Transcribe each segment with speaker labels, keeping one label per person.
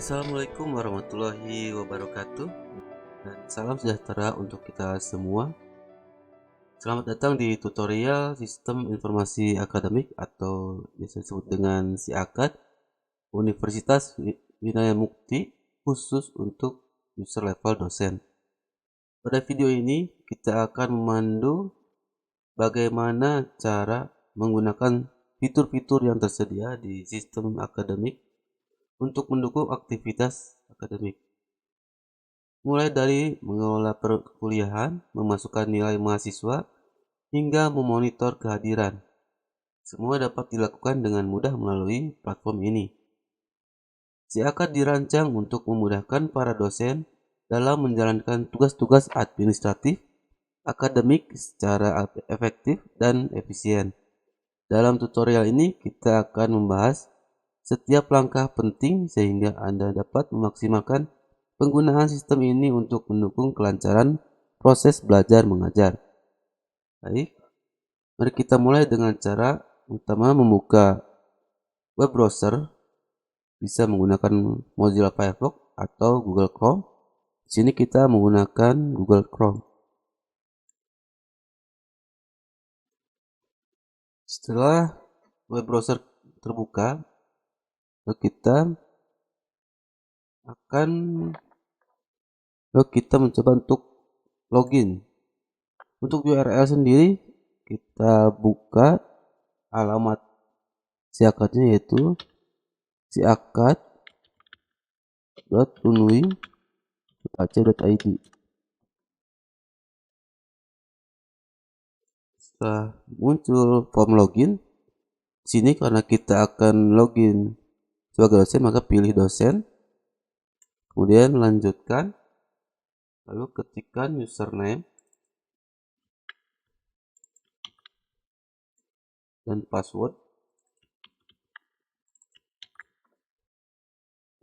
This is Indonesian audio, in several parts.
Speaker 1: Assalamualaikum warahmatullahi wabarakatuh, dan salam sejahtera untuk kita semua. Selamat datang di tutorial Sistem Informasi Akademik atau biasa disebut dengan SIAKAD Universitas Winaya Mukti, khusus untuk user level dosen. Pada video ini kita akan memandu bagaimana cara menggunakan fitur-fitur yang tersedia di sistem akademik untuk mendukung aktivitas akademik. Mulai dari mengelola perkuliahan, memasukkan nilai mahasiswa, hingga memonitor kehadiran. Semua dapat dilakukan dengan mudah melalui platform ini. SIAKAD dirancang untuk memudahkan para dosen dalam menjalankan tugas-tugas administratif, akademik secara efektif dan efisien. Dalam tutorial ini kita akan membahas setiap langkah penting sehingga Anda dapat memaksimalkan penggunaan sistem ini untuk mendukung kelancaran proses belajar mengajar. Baik, mari kita mulai dengan cara utama membuka web browser. Bisa menggunakan Mozilla Firefox atau Google Chrome. Di sini kita menggunakan Google Chrome. Setelah web browser terbuka, kita mencoba untuk login. Untuk URL sendiri kita buka alamat SIAKAD-nya, yaitu siakad.unwin.ac.id. Setelah muncul form login, sini karena kita akan login sebagai dosen, maka pilih dosen, kemudian lanjutkan, lalu ketikkan username dan password.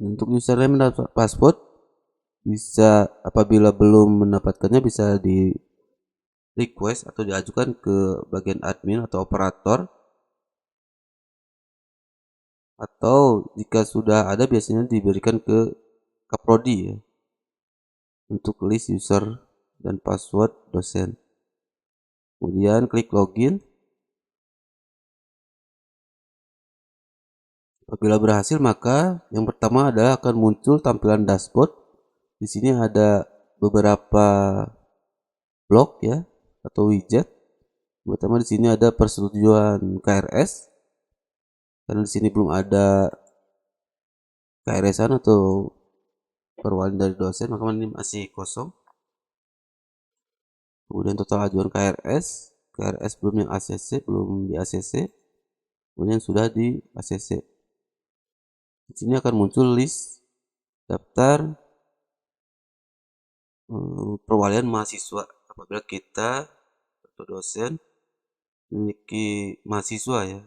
Speaker 1: Untuk username dan password bisa, apabila belum mendapatkannya, bisa di request atau diajukan ke bagian admin atau operator, atau jika sudah ada biasanya diberikan ke Kaprodi ya, untuk list user dan password dosen. Kemudian klik login. Apabila berhasil, maka yang pertama adalah akan muncul tampilan dashboard. Di sini ada beberapa blok ya atau widget. Pertama di sini ada persetujuan KRS. Karena di sini belum ada KRS-an atau perwalian dari dosen, maka ini masih kosong. Kemudian total ajuan KRS, KRS belum yang ACC, belum di ACC, kemudian sudah di ACC. Di sini akan muncul list daftar perwalian mahasiswa apabila kita atau dosen memiliki mahasiswa ya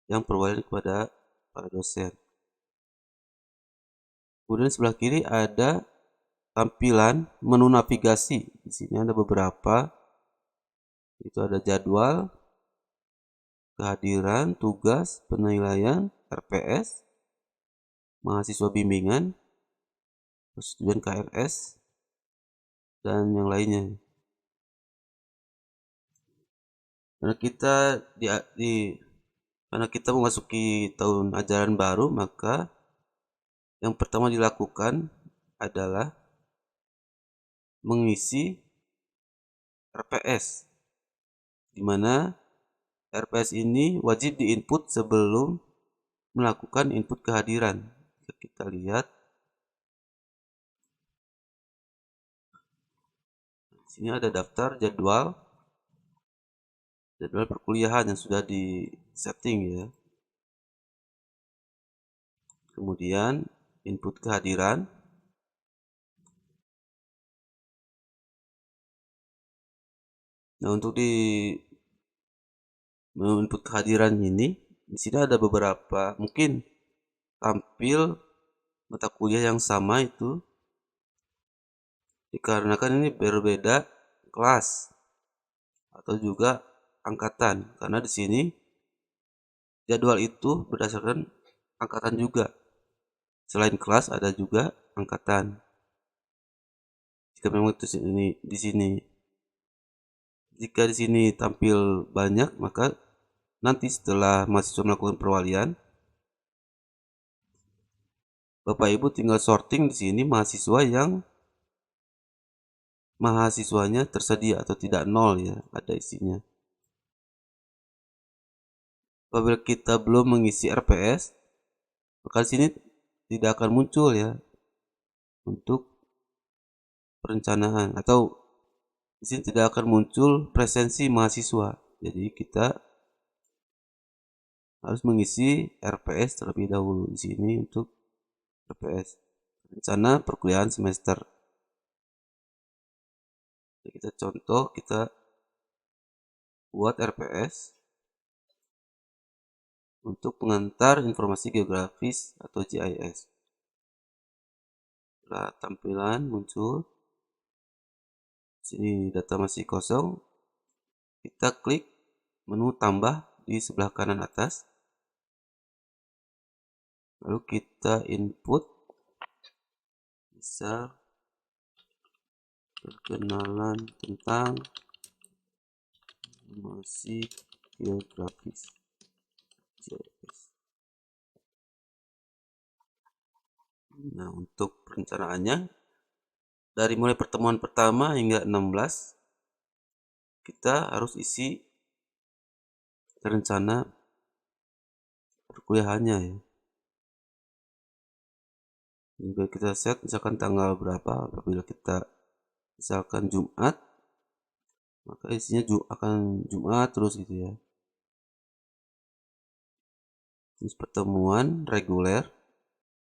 Speaker 1: yang perwalian kepada para dosen. Kemudian sebelah kiri ada tampilan menu navigasi. Di sini ada beberapa, itu ada jadwal, kehadiran, tugas, penilaian, RPS, mahasiswa bimbingan, persetujuan KRS, dan yang lainnya. Karena kita memasuki tahun ajaran baru, maka yang pertama dilakukan adalah mengisi RPS, di mana RPS ini wajib diinput sebelum melakukan input kehadiran. Kita lihat di sini ada daftar jadwal perkuliahan yang sudah di setting ya. Kemudian input kehadiran. Nah, untuk di menu input kehadiran ini, di sini ada beberapa, mungkin tampil mata kuliah yang sama itu dikarenakan ini berbeda kelas atau juga angkatan, karena di sini jadwal itu berdasarkan angkatan juga. Selain kelas ada juga angkatan. Jika memang itu di sini, jika di sini tampil banyak, maka nanti setelah mahasiswa melakukan perwalian, Bapak Ibu tinggal sorting di sini mahasiswanya tersedia atau tidak, nol ya, ada isinya. Apabila kita belum mengisi RPS, maka di sini tidak akan muncul ya untuk perencanaan, atau di sini tidak akan muncul presensi mahasiswa. Jadi kita harus mengisi RPS terlebih dahulu di sini untuk RPS, rencana perkuliahan semester. Jadi kita contoh, kita buat RPS untuk pengantar informasi geografis atau GIS. Setelah tampilan muncul, sini data masih kosong, kita klik menu tambah di sebelah kanan atas, lalu kita input, bisa perkenalan tentang informasi geografis GIS. Nah, untuk perencanaannya dari mulai pertemuan pertama hingga 16, kita harus isi rencana perkuliahannya ya. Juga kita set misalkan tanggal berapa. Apabila kita misalkan Jumat, maka isinya akan Jumat terus gitu ya. Terus pertemuan reguler,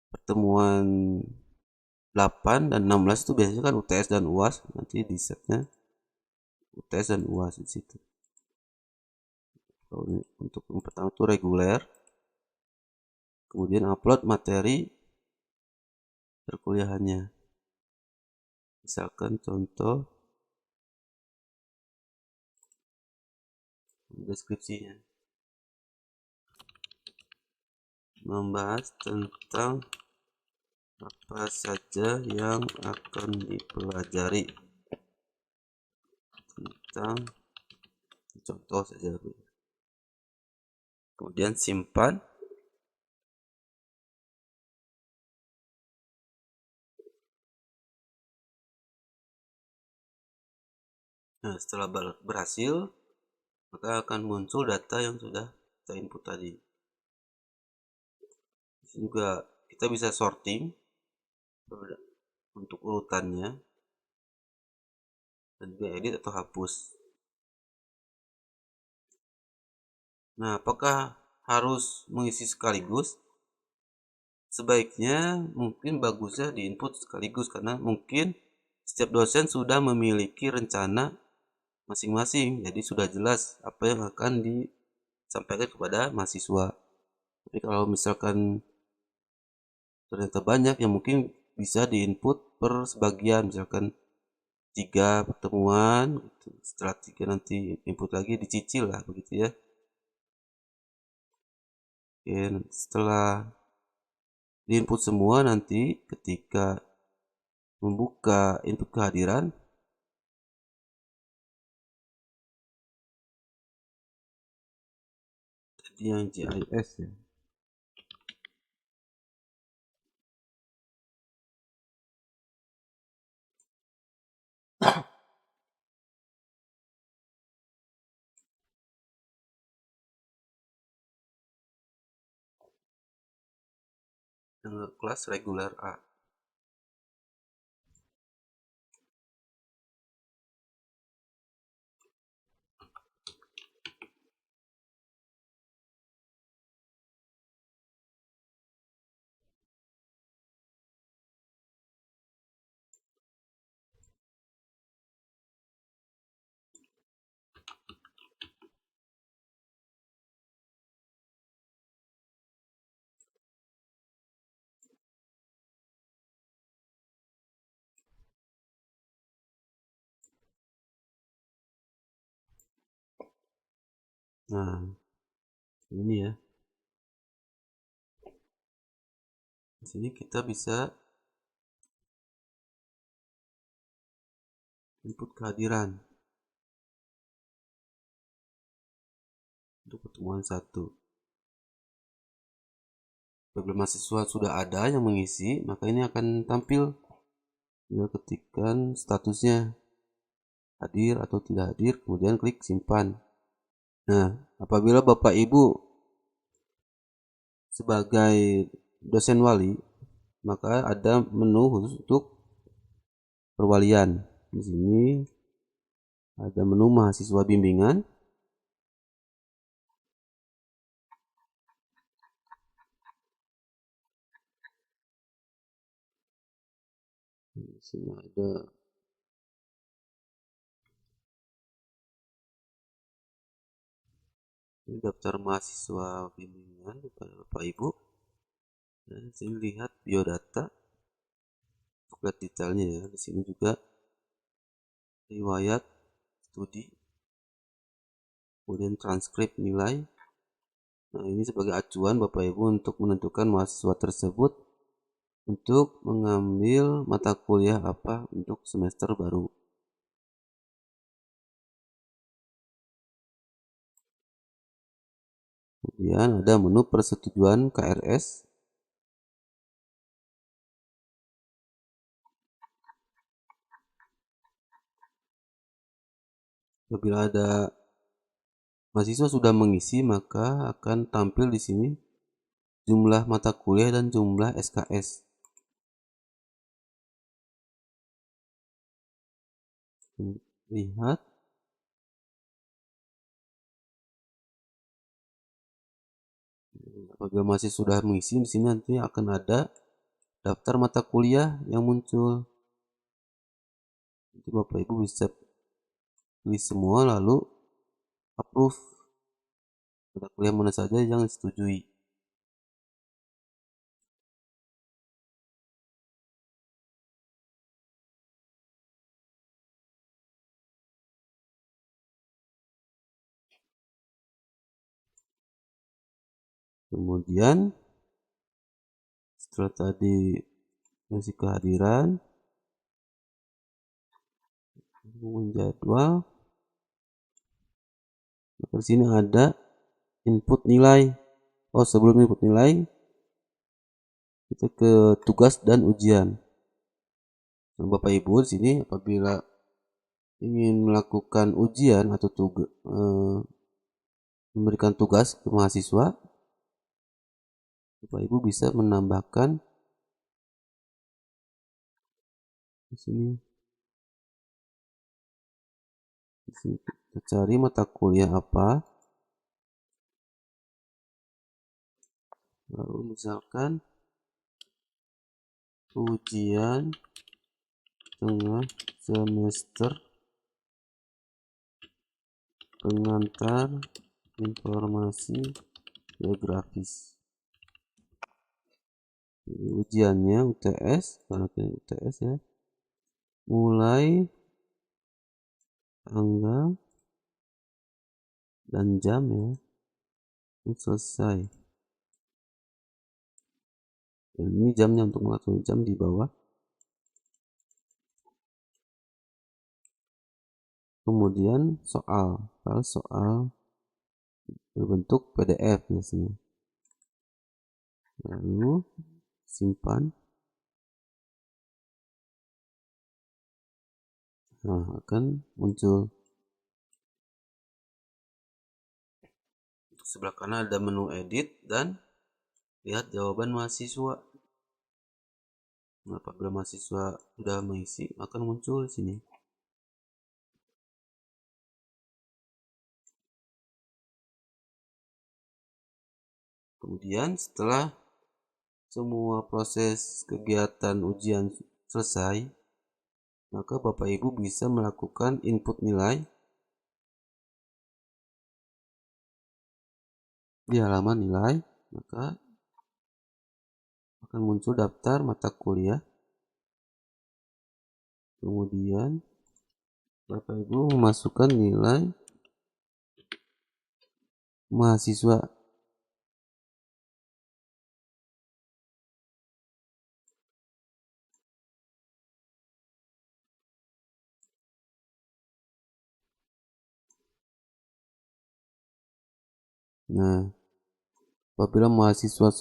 Speaker 1: pertemuan 8 dan 16 itu biasanya kan UTS dan UAS, nanti di setnya UTS dan UAS di situ. Untuk yang pertama itu reguler, kemudian upload materi perkuliahannya. Misalkan contoh deskripsinya, membahas tentang apa saja yang akan dipelajari, tentang contoh saja. Kemudian simpan. Nah, setelah berhasil, maka akan muncul data yang sudah kita input tadi. Di sini juga kita bisa sorting untuk urutannya, dan juga edit atau hapus. Nah, apakah harus mengisi sekaligus? Sebaiknya mungkin bagusnya di input sekaligus, karena mungkin setiap dosen sudah memiliki rencana masing-masing, jadi sudah jelas apa yang akan disampaikan kepada mahasiswa. Tapi kalau misalkan ternyata banyak, yang mungkin bisa diinput per sebagian, misalkan 3 pertemuan gitu. Setelah 3 nanti input lagi, dicicil lah begitu ya. Oke, setelah diinput semua, nanti ketika membuka input kehadiran, jadi yang GIS ya, yang kelas reguler A. Nah, ini ya. Di sini kita bisa input kehadiran untuk pertemuan 1. Apabila mahasiswa sudah ada yang mengisi, maka ini akan tampil. Tinggal ketikkan statusnya, hadir atau tidak hadir, kemudian klik simpan. Nah, apabila Bapak Ibu sebagai dosen wali, maka ada menu khusus untuk perwalian. Di sini ada menu mahasiswa bimbingan. Di sini ada ini daftar mahasiswa bimbingan kepada Bapak Ibu. Dan di sini lihat biodata, untuk lihat detailnya ya. Di sini juga riwayat studi, kemudian transkrip nilai. Nah, ini sebagai acuan Bapak Ibu untuk menentukan mahasiswa tersebut untuk mengambil mata kuliah apa untuk semester baru. Kemudian ada menu persetujuan KRS. Apabila ada mahasiswa sudah mengisi, maka akan tampil di sini jumlah mata kuliah dan jumlah SKS. Lihat. Apabila masih sudah mengisi, di sini nanti akan ada daftar mata kuliah yang muncul. Nanti Bapak Ibu bisa pilih semua lalu approve mata kuliah mana saja yang disetujui. Kemudian setelah tadi isi kehadiran, menjadwal, di sini ada input nilai. Oh, sebelum input nilai kita ke tugas dan ujian. Nah, Bapak Ibu di sini apabila ingin melakukan ujian atau memberikan tugas ke mahasiswa, Bapak Ibu bisa menambahkan di sini. Di sini kita cari mata kuliah apa. Lalu misalkan ujian tengah semester pengantar informasi geografis. Ini ujiannya UTS, karena UTS ya. Mulai tanggal dan jam ya. Ini selesai. Dan ini jamnya untuk mengatur jam di bawah. Kemudian soal berbentuk PDF biasanya. Lalu simpan. Nah, akan muncul. Sebelah kanan ada menu edit dan lihat jawaban mahasiswa. Nah, apabila mahasiswa sudah mengisi, akan muncul di sini. Kemudian setelah semua proses kegiatan ujian selesai, maka Bapak Ibu bisa melakukan input nilai di halaman nilai, maka akan muncul daftar mata kuliah. Kemudian Bapak Ibu memasukkan nilai mahasiswa. Nah, apabila mahasiswa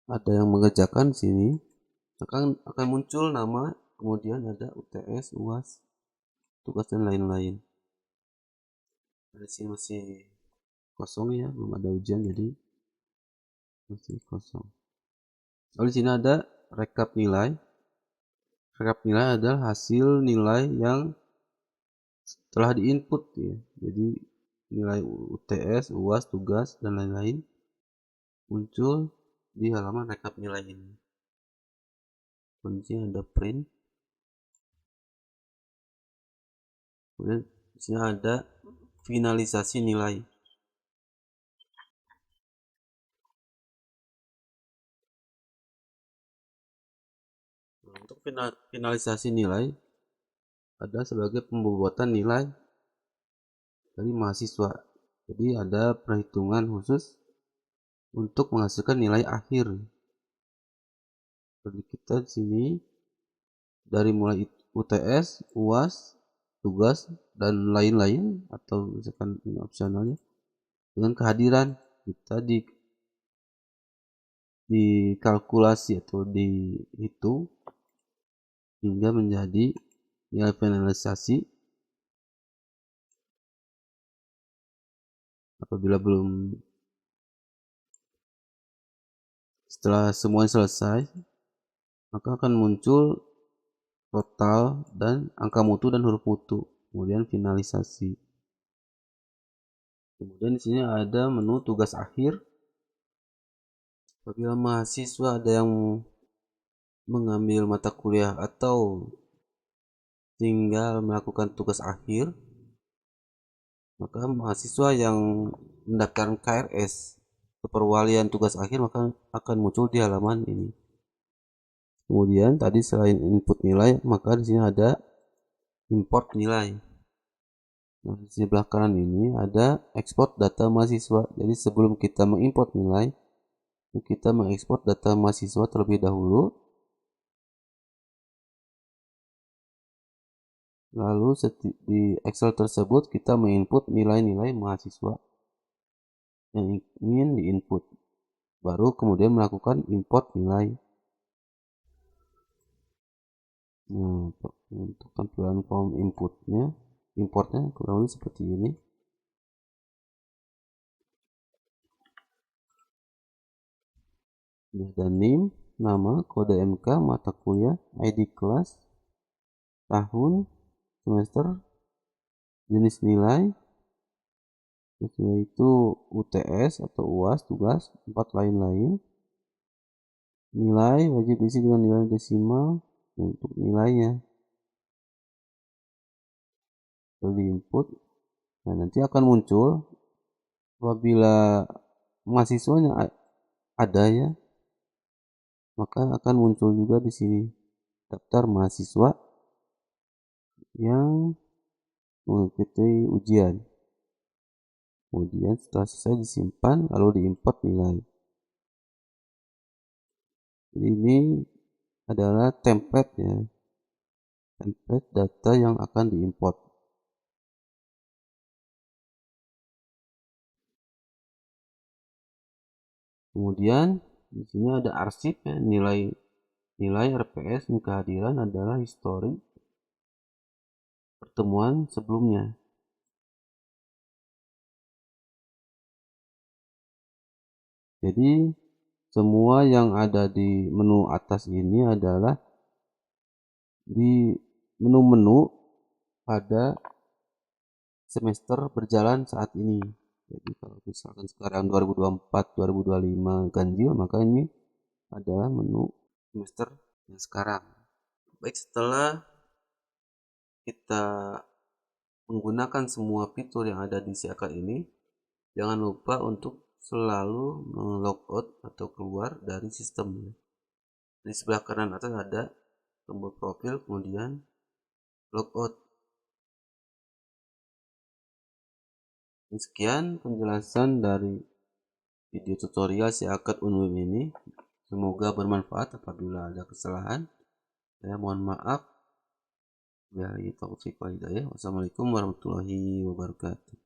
Speaker 1: ada yang mengerjakan sini, akan muncul nama, kemudian ada UTS, UAS, tugas dan lain-lain. Di sini masih kosong ya, belum ada ujian, jadi masih kosong. Lalu di sini ada rekap nilai. Rekap nilai adalah hasil nilai yang telah diinput ya. Jadi nilai UTS, UAS, tugas dan lain-lain muncul di halaman rekap nilai ini. Kemudian ada print. Kemudian di sini ada finalisasi nilai. Untuk finalisasi nilai ada sebagai pembobotan nilai dari mahasiswa. Jadi ada perhitungan khusus untuk menghasilkan nilai akhir. Jadi kita di sini dari mulai UTS, UAS, tugas dan lain-lain atau misalkan ini opsionalnya dengan kehadiran kita dikalkulasi atau dihitung hingga menjadi nilai finalisasi. Apabila setelah semuanya selesai, maka akan muncul total dan angka mutu dan huruf mutu, kemudian finalisasi. Kemudian di sini ada menu tugas akhir. Apabila mahasiswa ada yang mengambil mata kuliah atau tinggal melakukan tugas akhir, maka mahasiswa yang mendaftarkan KRS keperwalian tugas akhir maka akan muncul di halaman ini. Kemudian tadi selain input nilai, maka di sini ada import nilai. Nah, di sebelah kanan ini ada export data mahasiswa. Jadi sebelum kita mengimport nilai, kita mengekspor data mahasiswa terlebih dahulu. Lalu di Excel tersebut kita menginput nilai-nilai mahasiswa yang ingin diinput. Baru kemudian melakukan import nilai. Nah, untuk tampilan form importnya kurang lebih seperti ini. Ada name, nama, kode MK, mata kuliah, ID kelas, tahun, semester, jenis nilai, yaitu UTS atau UAS, tugas, 4 lain-lain. Nilai wajib diisi dengan nilai desimal untuk nilainya. Lalu input. Nah, nanti akan muncul apabila mahasiswanya ada ya, maka akan muncul juga di sini daftar mahasiswa yang mengikuti ujian. Kemudian setelah selesai disimpan lalu diimport nilai. Jadi ini adalah template ya, template data yang akan diimport. Kemudian di sini ada arsip ya, nilai RPS yang kehadiran adalah histori pertemuan sebelumnya. Jadi semua yang ada di menu atas ini adalah di menu-menu pada semester berjalan saat ini. Jadi kalau misalkan sekarang 2024 2025 ganjil, maka ini adalah menu semester yang sekarang. Baik, setelah kita menggunakan semua fitur yang ada di si akad ini, jangan lupa untuk selalu logout atau keluar dari sistem. Di sebelah kanan atas ada tombol profil, kemudian logout. Sekian penjelasan dari video tutorial si akad Unwin ini. Semoga bermanfaat. Apabila ada kesalahan, saya mohon maaf. Wassalamualaikum warahmatullahi wabarakatuh.